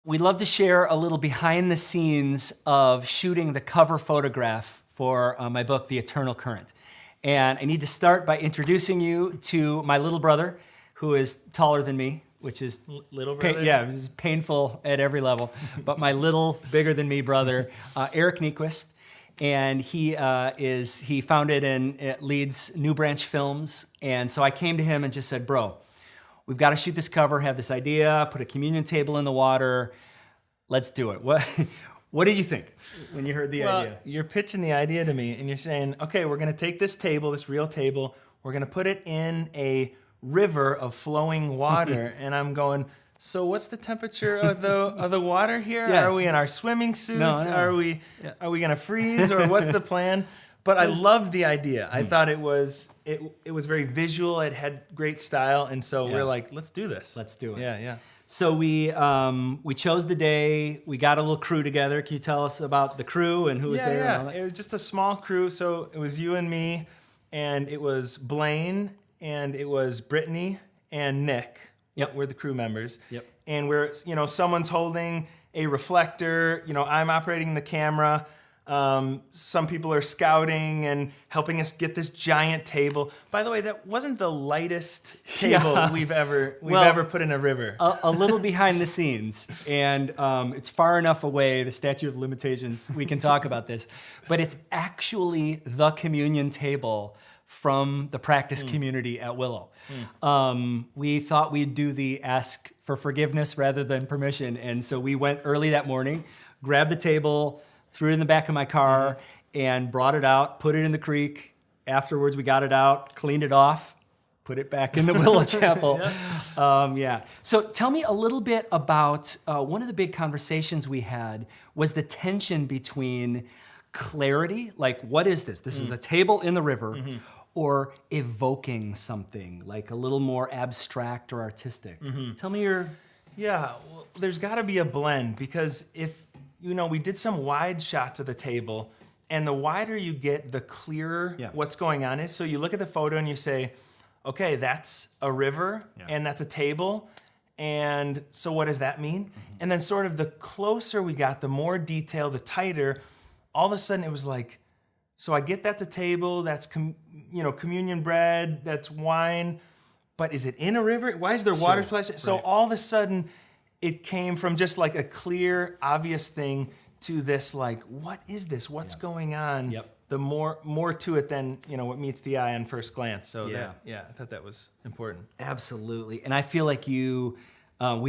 We'd love to share a little behind the scenes of shooting the cover photograph for my book, The Eternal Current. And I need to start by introducing you to my little brother, who is taller than me, which is little brother? yeah, which is painful at every level. But my little, bigger than me brother, Eric Niequist. And he founded and leads New Branch Films. And so I came to him and just said, bro, we've got to shoot this cover, have this idea, put a communion table in the water. Let's do it. What did you think when you heard the idea? You're pitching the idea to me and you're saying, okay, we're going to take this table, this real table, we're going to put it in a river of flowing water. And I'm going, so what's the temperature of the water here? Yes. Are we in our swimming suits? No. Are we going to freeze, or what's the plan? But I loved the idea. I thought it was very visual. It had great style, and so we're like, let's do this. Let's do it. Yeah. So we chose the day. We got a little crew together. Can you tell us about the crew and who was there? And all that? It was just a small crew. So it was you and me, and it was Blaine, and it was Brittany and Nick. Yep. We're the crew members. Yep. And we're, someone's holding a reflector. I'm operating the camera. Some people are scouting and helping us get this giant table. By the way, that wasn't the lightest table we've ever put in a river. A little behind the scenes, and it's far enough away, the statute of limitations, we can talk about this, but it's actually the communion table from the practice community at Willow. We thought we'd do the ask for forgiveness rather than permission, and so we went early that morning, grabbed the table, threw it in the back of my car, and brought it out, put it in the creek. Afterwards, we got it out, cleaned it off, put it back in the Willow Chapel. So tell me a little bit about one of the big conversations we had was the tension between clarity, like what is this? This is a table in the river, or evoking something like a little more abstract or artistic. Tell me your... Yeah, well, there's got to be a blend, because if, we did some wide shots of the table, and the wider you get, the clearer what's going on is. So you look at the photo and you say, okay, that's a river and that's a table. And so what does that mean? And then sort of the closer we got, the more detail, the tighter, all of a sudden it was like, so I get that's a table, that's communion bread, that's wine, but is it in a river? Why is there water splashing? So all of a sudden it came from just like a clear, obvious thing to this like, what is this? What's going on? The more to it than what meets the eye on first glance. So I thought that was important. Absolutely, and I feel like we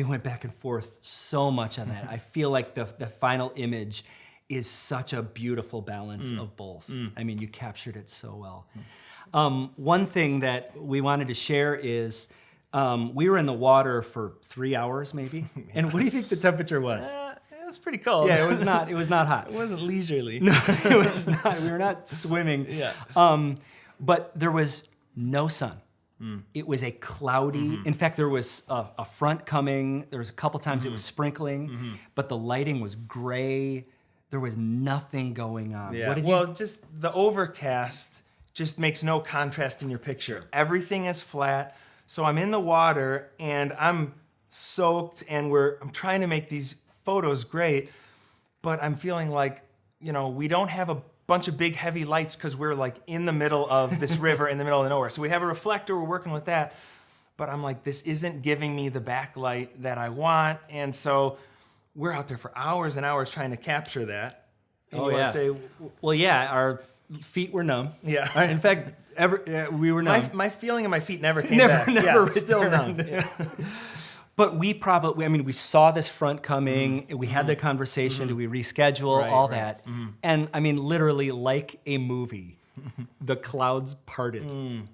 went back and forth so much on that. I feel like the final image is such a beautiful balance of both. I mean, you captured it so well. One thing that we wanted to share is we were in the water for 3 hours maybe. And what do you think the temperature was? It was pretty cold. Yeah, it was not hot. It wasn't leisurely. No, it was not. We were not swimming. But there was no sun. It was a cloudy, in fact, there was a front coming. There was a couple times it was sprinkling, but the lighting was gray. There was nothing going on. Yeah. Just the overcast just makes no contrast in your picture. Everything is flat. So I'm in the water and I'm soaked, and I'm trying to make these photos great, but I'm feeling like, we don't have a bunch of big heavy lights because we're like in the middle of this river in the middle of nowhere. So we have a reflector, we're working with that, but I'm like, this isn't giving me the backlight that I want. And so we're out there for hours and hours trying to capture that. And you want to say, well, our feet were numb. Yeah. In fact, we were numb. My feeling in my feet never came back. Never returned. Still numb. Yeah. But we saw this front coming. We had the conversation. Do we reschedule? All that. And I mean, literally like a movie, the clouds parted.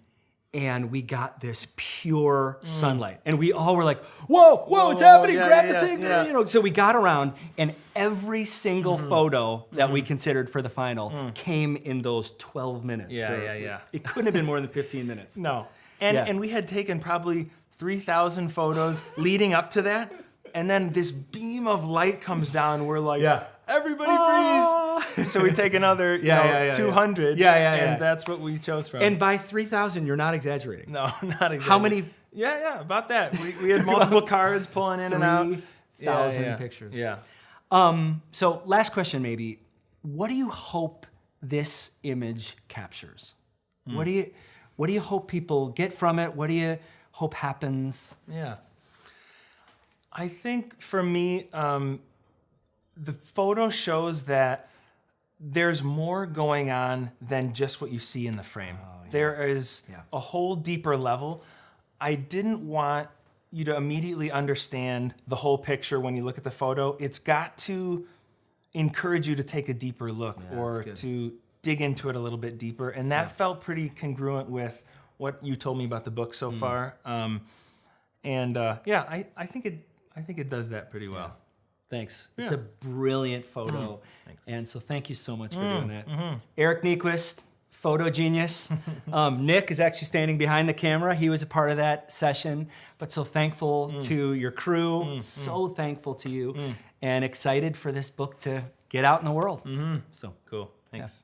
And we got this pure sunlight. And we all were like, whoa, it's happening, grab the thing. Yeah. So we got around, and every single photo that we considered for the final came in those 12 minutes. Yeah. It couldn't have been more than 15 minutes. No. And we had taken probably 3,000 photos leading up to that. And then this beam of light comes down. We're like, everybody freeze. So we take another 200. And that's what we chose from. And by 3,000, you're not exaggerating. No, not exaggerating. How many? Yeah, about that. We had multiple cards pulling in and out. 1,000 pictures. Yeah. So last question maybe. What do you hope this image captures? What do you hope people get from it? What do you hope happens? Yeah. I think for me, the photo shows that there's more going on than just what you see in the frame. Oh, yeah. There is a whole deeper level. I didn't want you to immediately understand the whole picture when you look at the photo. It's got to encourage you to take a deeper look or to dig into it a little bit deeper. And that felt pretty congruent with what you told me about the book so far. I think it does that pretty well. Thanks. It's a brilliant photo. Thanks. And so thank you so much for doing that. Eric Niequist, photo genius. Nick is actually standing behind the camera. He was a part of that session. But so thankful to your crew, so thankful to you, and excited for this book to get out in the world. So cool. Thanks. Yeah.